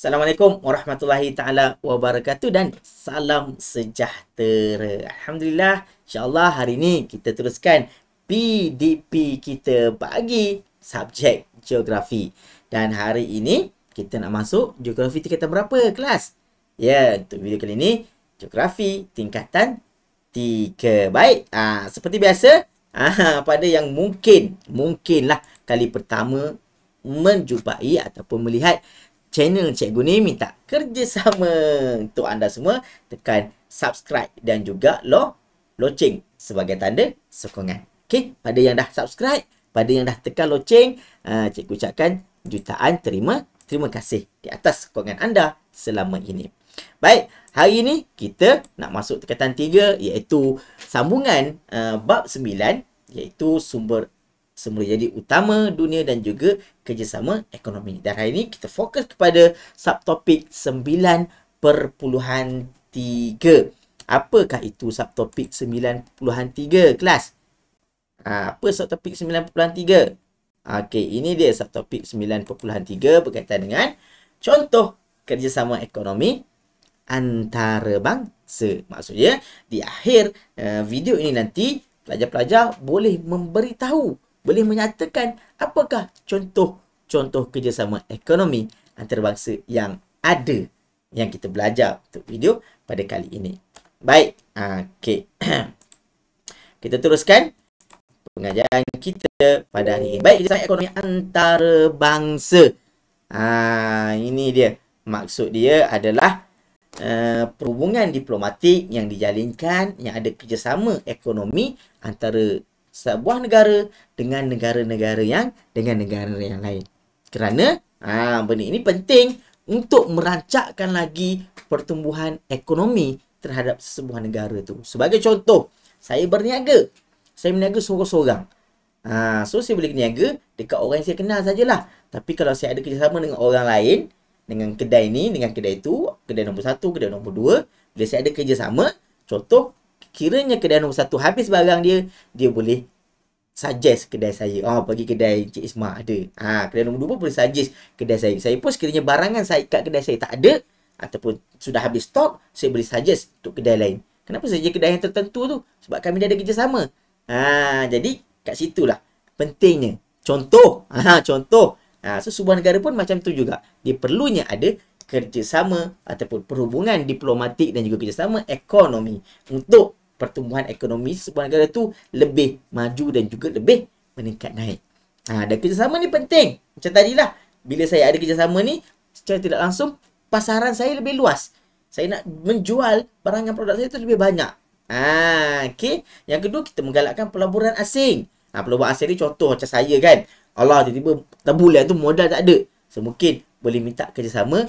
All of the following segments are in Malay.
Assalamualaikum warahmatullahi taala wabarakatuh dan salam sejahtera. Alhamdulillah, insya-Allah hari ini kita teruskan PDP kita bagi subjek geografi. Dan hari ini kita nak masuk geografi tingkatan berapa kelas? Ya, untuk video kali ini geografi tingkatan 3. Baik, seperti biasa, pada yang mungkinlah kali pertama menjumpai ataupun melihat channel cikgu ni, minta kerjasama untuk anda semua tekan subscribe dan juga loceng sebagai tanda sokongan. Okey, pada yang dah subscribe, pada yang dah tekan loceng, cikgu ucapkan jutaan terima kasih di atas sokongan anda selama ini. Baik, hari ini kita nak masuk tingkatan 3 iaitu sambungan bab 9 iaitu sumber jadi utama dunia dan juga kerjasama ekonomi. Dan hari ini kita fokus kepada subtopik 9.3. Apakah itu subtopik 9.3 kelas? Apa subtopik 9.3? Okey, ini dia subtopik 9.3 berkaitan dengan contoh kerjasama ekonomi antarabangsa. Maksudnya di akhir video ini nanti pelajar-pelajar boleh memberitahu, boleh menyatakan apakah contoh kerjasama ekonomi antarabangsa yang ada yang kita belajar untuk video pada kali ini. Baik, okey. Kita teruskan pengajaran kita pada hari ini. Baik, kerjasama ekonomi antarabangsa. Ini dia. Maksud dia adalah perhubungan diplomatik yang dijalinkan, yang ada kerjasama ekonomi antara sebuah negara dengan negara-negara yang lain. Kerana benda ini penting untuk merancakkan lagi pertumbuhan ekonomi terhadap sebuah negara tu. Sebagai contoh, saya berniaga. Saya berniaga seorang-seorang. So saya boleh berniaga dekat orang yang saya kenal sajalah. Tapi kalau saya ada kerjasama dengan orang lain, dengan kedai ni, dengan kedai tu, kedai nombor 1, kedai nombor 2, bila saya ada kerjasama, contoh kiranya kedai nombor 1 habis barang dia, dia boleh suggest kedai saya. Pergi kedai Cik Isma ada. Kedai nombor 2 pun boleh suggest kedai saya. Saya pun sekiranya barangan saya kat kedai saya tak ada ataupun sudah habis stok, saya boleh suggest untuk kedai lain. Kenapa saja kedai yang tertentu tu? Sebab kami dah ada kerjasama. Jadi kat situlah pentingnya. Contoh. So sebuah negara pun macam tu juga. Dia perlunya ada kerjasama ataupun perhubungan diplomatik dan juga kerjasama ekonomi untuk pertumbuhan ekonomi sebuah negara tu lebih maju dan juga lebih meningkat naik. Dan kerjasama ni penting. Macam tadilah, bila saya ada kerjasama ni, secara tidak langsung pasaran saya lebih luas. Saya nak menjual barangan produk saya tu lebih banyak. Okey. Yang kedua, kita menggalakkan pelaburan asing. Pelaburan asing ni contoh macam saya kan. Allah, tiba-tiba bulan tu modal tak ada. So mungkin boleh minta kerjasama,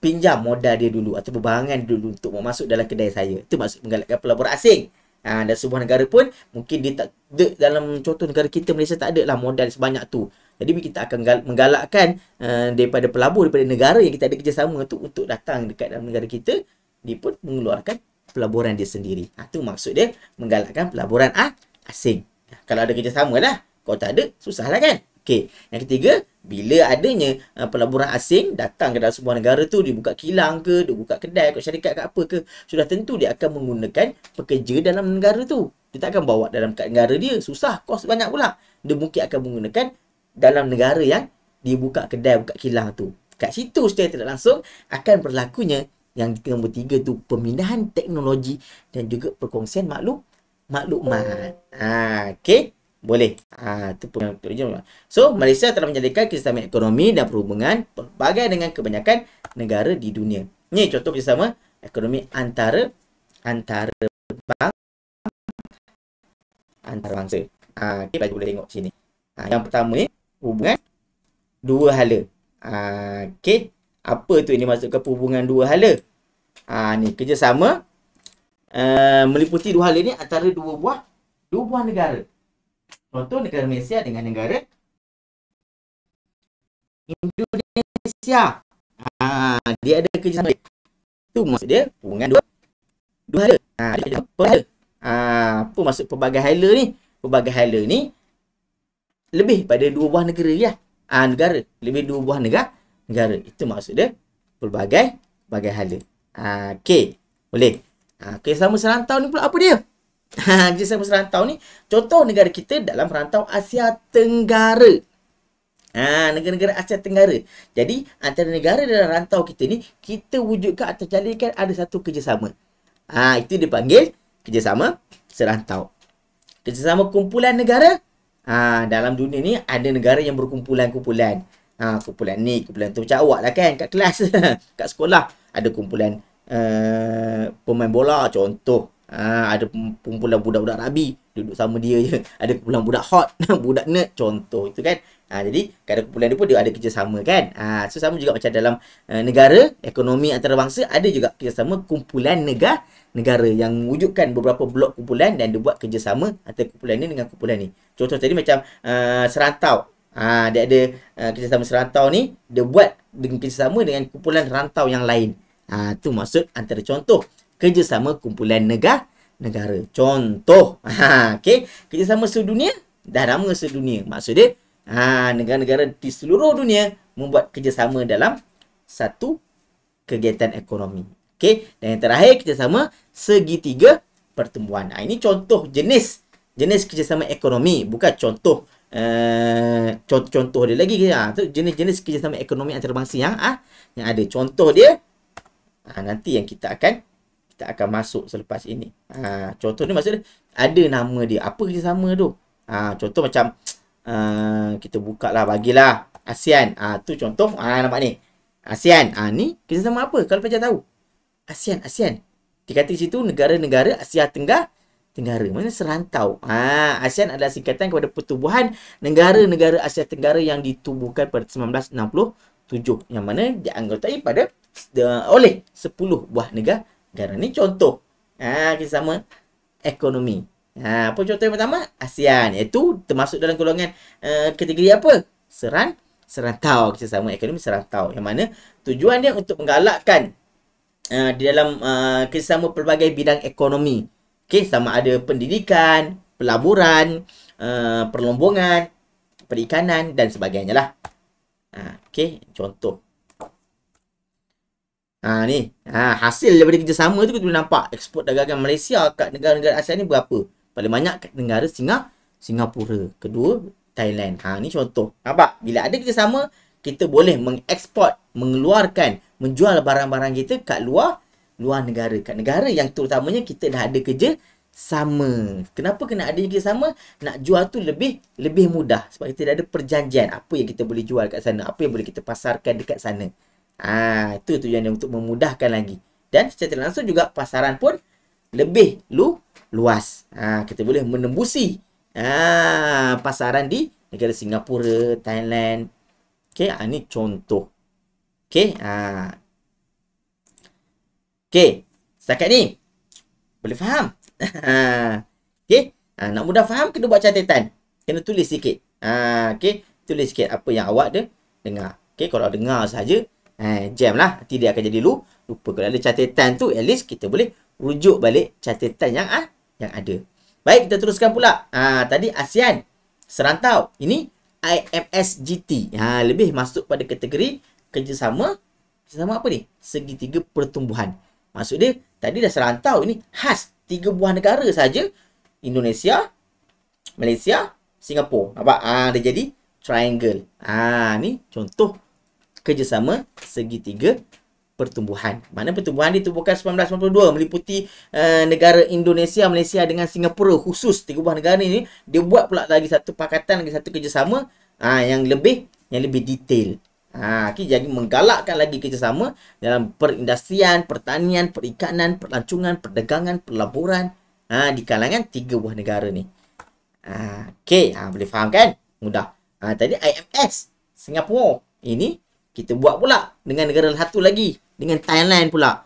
pinjam modal dia dulu atau barangan dulu untuk masuk dalam kedai saya. Itu maksud menggalakkan pelaburan asing. Dan sebuah negara pun mungkin dia tak ada, dalam contoh negara kita Malaysia tak ada lah modal sebanyak tu. Jadi kita akan menggalakkan daripada pelabur, daripada negara yang kita ada kerjasama tu untuk datang dekat dalam negara kita, dia pun mengeluarkan pelaburan dia sendiri. Itu maksud dia menggalakkan pelaburan asing. Kalau ada kerjasama lah. Kalau tak ada, susah lah kan. Okey, yang ketiga, bila adanya pelaburan asing datang ke dalam sebuah negara tu, dia buka kilang ke, dia buka kedai ke, syarikat ke apa ke, sudah tentu dia akan menggunakan pekerja dalam negara tu. Dia tak akan bawa dalam negara dia, susah, kos banyak pula. Dia mungkin akan menggunakan dalam negara yang dia buka kedai, buka kilang tu. Kat situ secara tidak langsung akan berlakunya yang nombor 3 tu, pemindahan teknologi dan juga perkongsian maklumat. Okey. Boleh. Itu pengajaran. So, Malaysia telah menjadikan kerjasama ekonomi dan perhubungan berbagai dengan kebanyakan negara di dunia. Ini contoh kerjasama ekonomi antarabangsa. Kita boleh tengok sini. Yang pertama ni hubungan dua hala. Okey. Apa tu ini maksudkan hubungan dua hala? Ni kerjasama meliputi dua hala ni antara dua buah negara. Contoh negara Malaysia dengan negara Indonesia. Dia ada kerjasama. Itu maksud dia hubungan dua hala. Dia ada perhala. Apa maksud pelbagai hala ni? Pelbagai hala ni lebih pada dua buah negara ya. Negara. Lebih dua buah negara. Itu maksud dia pelbagai hala. Okey, boleh. Kerjasama serantau ni pula apa dia? Kerjasama serantau ni, contoh negara kita dalam rantau Asia Tenggara. Negara-negara Asia Tenggara. Jadi, antara negara dalam rantau kita ni, kita wujudkan atau jadikan ada satu kerjasama. Itu dipanggil kerjasama serantau. Kerjasama kumpulan negara. Dalam dunia ni, ada negara yang berkumpulan-kumpulan. Kumpulan ni, kumpulan tu. Macam awak lah kan, kat kelas. Kat sekolah. Ada kumpulan pemain bola, contoh. Ada kumpulan budak-budak rabi, duduk sama dia je. Ada kumpulan budak hot, budak nerd, contoh. Itu kan. Jadi, kadang kumpulan dia pun dia ada kerjasama kan. So, sama juga macam dalam negara, ekonomi antarabangsa, ada juga kerjasama kumpulan negara yang wujudkan beberapa blok kumpulan dan dia buat kerjasama antara kumpulan ni dengan kumpulan ni. Contoh tadi macam serantau. Dia ada kerjasama serantau ni, dia buat dengan kerjasama dengan kumpulan rantau yang lain. Tu maksud antara contoh kerjasama kumpulan negara. Contoh. Okey, kerjasama sedunia. Dah nama sedunia. Maksud dia, negara-negara di seluruh dunia membuat kerjasama dalam satu kegiatan ekonomi. Okey, dan yang terakhir kerjasama segitiga pertumbuhan. Ini contoh jenis kerjasama ekonomi, bukan contoh contoh dia lagi. Tu jenis-jenis kerjasama ekonomi antarabangsa yang ada. Contoh dia nanti yang kita akan masuk selepas ini. Contoh ni maksud dia ada nama dia. Apa kerjasama tu? Contoh macam kita buka lah, bagilah ASEAN. Tu contoh. Nampak ni. ASEAN. Ni kerjasama apa? Kalau pelajar tahu. ASEAN. Dikata di situ negara-negara Asia Tenggara. Mana serantau. ASEAN adalah singkatan kepada Pertubuhan Negara-Negara Asia Tenggara yang ditubuhkan pada 1967. Yang mana dianggotai oleh 10 buah negara. Ni contoh. Kerjasama ekonomi. Apa contoh yang pertama? ASEAN. Iaitu termasuk dalam golongan kategori apa? Serantau. Kerjasama ekonomi serantau. Yang mana tujuan dia untuk menggalakkan di dalam kerjasama pelbagai bidang ekonomi. Okey, sama ada pendidikan, pelaburan, perlombongan, perikanan dan sebagainya lah. Okey, contoh. Ni. Hasil daripada kerjasama tu kita boleh nampak ekspor dagangan Malaysia kat negara-negara ASEAN ni berapa? Paling banyak kat negara Singapura. Kedua, Thailand. Ni contoh. Nampak? Bila ada kerjasama, kita boleh mengeksport, mengeluarkan, menjual barang-barang kita kat luar negara. Kat negara yang terutamanya kita dah ada kerja sama. Kenapa kena ada kerja sama? Nak jual tu lebih mudah. Sebab kita dah ada perjanjian. Apa yang kita boleh jual kat sana. Apa yang boleh kita pasarkan dekat sana. Itu tujuan dia untuk memudahkan lagi. Dan secara langsung juga pasaran pun lebih luas. Kita boleh menembusi pasaran di negara Singapura, Thailand. Okey, ni contoh. Okey, okey, setakat ni boleh faham? Okey, nak mudah faham kena buat catatan. Kena tulis sikit. Okey, tulis sikit apa yang awak dengar. Okey, kalau dengar saja, jam lah. Nanti dia akan jadi lupa. Kalau ada catatan tu, at least kita boleh rujuk balik catatan yang ada. Baik, kita teruskan pula. Tadi ASEAN serantau. Ini IMSGT. Lebih masuk pada kategori kerjasama apa ni? Segitiga pertumbuhan. Maksud dia, tadi dah serantau. Ini khas 3 buah negara saja. Indonesia, Malaysia, Singapura. Nampak? Dia jadi triangle. Ni contoh kerjasama segitiga pertumbuhan. Mana pertumbuhan ditubuhkan 1992 meliputi negara Indonesia, Malaysia dengan Singapura. Khusus 3 buah negara ni, dia buat pula lagi satu pakatan, lagi satu kerjasama yang lebih detail. Jadi menggalakkan lagi kerjasama dalam perindustrian, pertanian, perikanan, pelancongan, perdagangan, pelaburan di kalangan 3 buah negara ni. Okey, boleh faham kan? Mudah. Tadi IMS Singapura. Ini kita buat pula dengan negara satu lagi, dengan Thailand pula.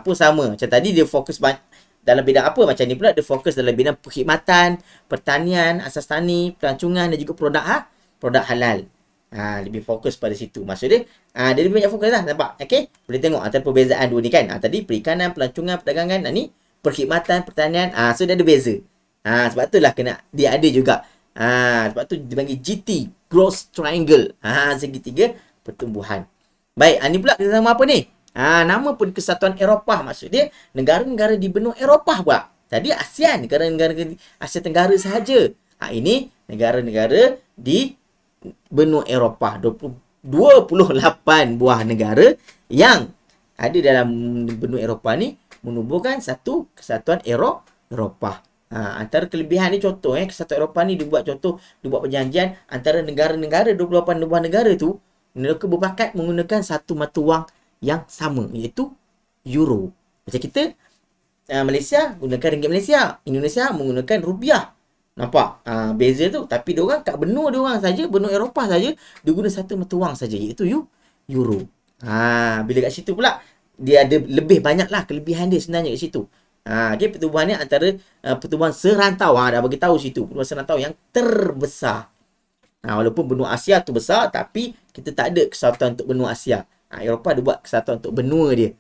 Pun sama. Macam tadi dia fokus dalam bidang apa? Macam ni pula dia fokus dalam bidang perkhidmatan, pertanian, asas tani, pelancongan dan juga produk halal. Lebih fokus pada situ. Maksud dia, dia lebih banyak fokus lah. Nampak? Okay? Boleh tengok antara perbezaan dua ni kan. Tadi perikanan, pelancongan, perdagangan. Ni perkhidmatan, pertanian. So dia ada beza. Sebab tu lah dia ada juga. Sebab tu dipanggil GT, Growth Triangle. Segitiga pertumbuhan. Baik, ini pula kerjasama apa ni? Nama pun Kesatuan Eropah, maksud dia negara-negara di benua Eropah pula. Tadi ASEAN, negara-negara Asia Tenggara sahaja. Ini negara-negara di benua Eropah. 28 buah negara yang ada dalam benua Eropah ni menubuhkan satu Kesatuan Eropah. Antara kelebihan ni contoh Kesatuan Eropah ni dibuat perjanjian antara negara-negara 28 buah negara tu, mereka berpakat menggunakan satu mata wang yang sama, iaitu euro. Macam kita Malaysia gunakan ringgit Malaysia, Indonesia menggunakan rupiah. Nampak beza tu. Tapi diorang kat benua diorang saja, benua Eropah saja, dia guna satu mata wang saja, iaitu euro. Bila kat situ pula dia ada lebih banyaklah kelebihan dia sebenarnya kat situ. Okay, pertumbuhan ni antara pertumbuhan serantau. Dah bagi tahu situ, pertumbuhan serantau yang terbesar. Walaupun benua Asia tu besar, tapi kita tak ada kesatuan untuk benua Asia. Eropah dia buat kesatuan untuk benua dia.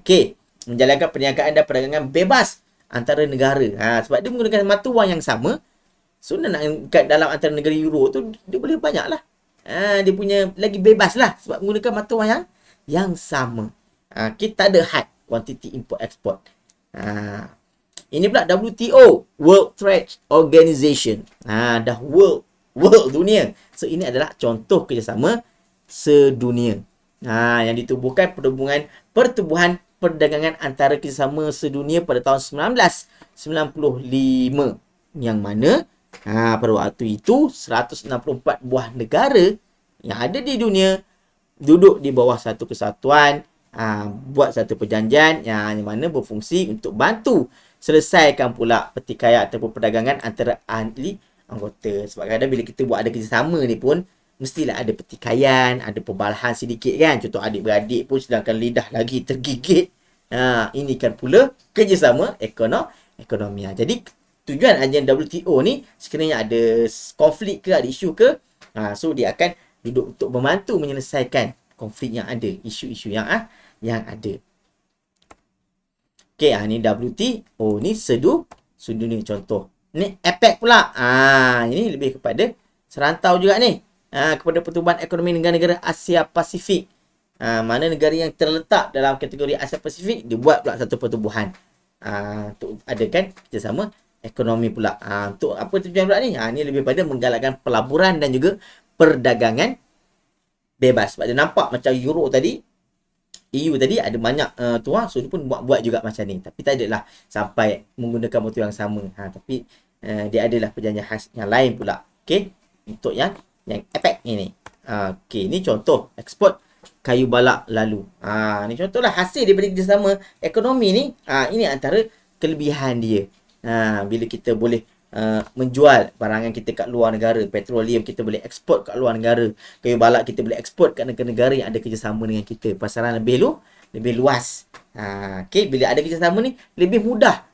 Okay, menjalankan perniagaan dan perdagangan bebas antara negara. Sebab dia menggunakan mata wang yang sama. So nak kat dalam antara negara Euro tu, dia boleh banyak lah. Dia punya lagi bebas lah sebab menggunakan mata wang yang sama. Kita ada had quantity import export. Ini pula WTO, World Trade Organization. Dah world dunia. So ini adalah contoh kerjasama sedunia. Yang ditubuhkan pertubuhan perdagangan antara kerjasama sedunia pada tahun 1995. Yang mana pada waktu itu 164 buah negara yang ada di dunia duduk di bawah satu kesatuan, buat satu perjanjian yang mana berfungsi untuk bantu selesaikan pula pertikaian ataupun perdagangan antara ahli anggota. Sebab kadang bila kita buat ada kerjasama ni pun mestilah ada pertikaian, ada perbalahan sedikit kan. Contoh adik-beradik pun sedangkan lidah lagi tergigit. Ini kan pula kerjasama ekonomi. Jadi tujuan ajian WTO ni sekiranya ada konflik ke, ada isu ke, so dia akan duduk untuk membantu menyelesaikan konflik yang ada, isu-isu yang ada. Okey, ni WTO ni sedunia contoh. Ni APEC pula. Ini lebih kepada serantau juga ni. Kepada pertumbuhan ekonomi negara-negara Asia Pasifik. Mana negara yang terletak dalam kategori Asia Pasifik, dia buat pula satu pertumbuhan. Untuk adakan kerjasama ekonomi pula. Untuk apa tujuan pula ni? Ni lebih pada menggalakkan pelaburan dan juga perdagangan bebas. Sebab dia nampak macam Euro tadi, EU tadi ada banyak so dia pun buat juga macam ni. Tapi tak adalah sampai menggunakan motor yang sama. Tapi dia adalah perjanjian khas yang lain pula. Okey, untuk yang APEC ini. Okey, ni contoh ekspor kayu balak lalu. Ni contohlah hasil daripada kerjasama ekonomi ni. Ini antara kelebihan dia. Bila kita boleh menjual barangan kita kat luar negara, petroleum kita boleh ekspor kat luar negara, kayu balak kita boleh ekspor kat negara-negara yang ada kerjasama dengan kita, pasaran lebih luas. Okay, bila ada kerjasama ni lebih mudah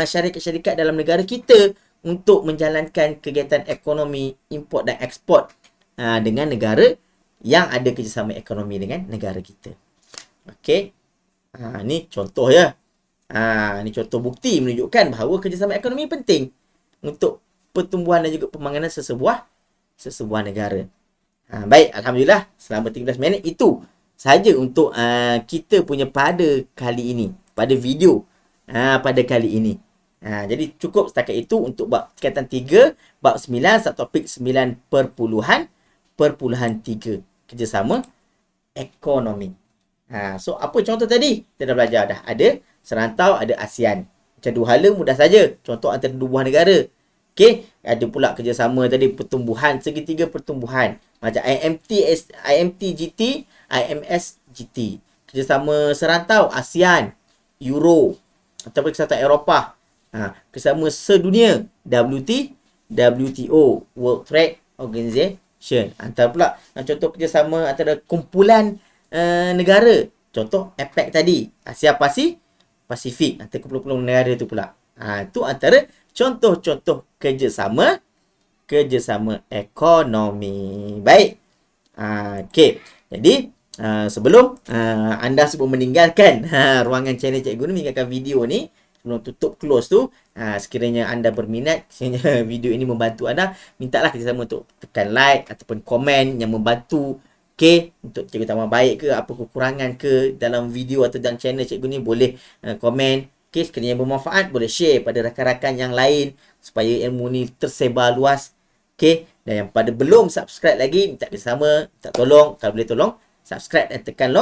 syarikat-syarikat dalam negara kita untuk menjalankan kegiatan ekonomi import dan ekspor dengan negara yang ada kerjasama ekonomi dengan negara kita. Okay, ni contoh ya. Ni contoh bukti menunjukkan bahawa kerjasama ekonomi penting untuk pertumbuhan dan juga pembangunan sesebuah negara. Baik, Alhamdulillah selama 13 minit itu sahaja untuk kita punya pada kali ini, pada video pada kali ini. Jadi cukup setakat itu untuk bab tingkatan 3, bab 9, subtopik 9.3 kerjasama ekonomi. So apa contoh tadi? Kita dah belajar dah. Ada serantau, ada ASEAN. Macam dua hala mudah saja. Contoh antara dua buah negara. Okey, ada pula kerjasama tadi pertumbuhan, segitiga pertumbuhan. Macam IMT GT, IMS GT. Kerjasama serantau ASEAN, Euro ataupun Kesatuan Eropah. Kerjasama sedunia WTO, World Trade Organization. Antara pula contoh kerjasama antara kumpulan negara. Contoh APEC tadi, Asia Pasifik, antara kumpulan negara tu pula. Itu antara contoh-contoh kerjasama ekonomi. Baik. Okey. Jadi sebelum anda semua meninggalkan ruangan channel Cikgu ni, meninggalkan video ni, sebelum tutup close tu, sekiranya anda berminat, sekiranya video ini membantu anda, mintalah kerjasama untuk tekan like ataupun komen yang membantu Okey, untuk cikgu tambah baik ke, apa kekurangan ke dalam video atau dalam channel cikgu ni, boleh komen. Okey, sekiranya bermanfaat, boleh share pada rakan-rakan yang lain supaya ilmu ni tersebar luas. Okey, dan yang pada belum subscribe lagi, minta kerjasama, minta tolong, kalau boleh tolong subscribe dan tekan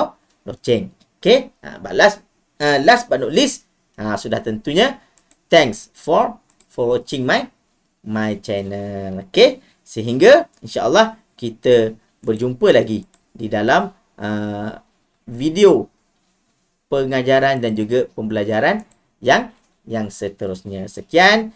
loceng. Okey, last but not least, sudah tentunya, thanks for watching my channel. Okey, sehingga insya-Allah kita berjumpa lagi di dalam video pengajaran dan juga pembelajaran yang seterusnya. Sekian,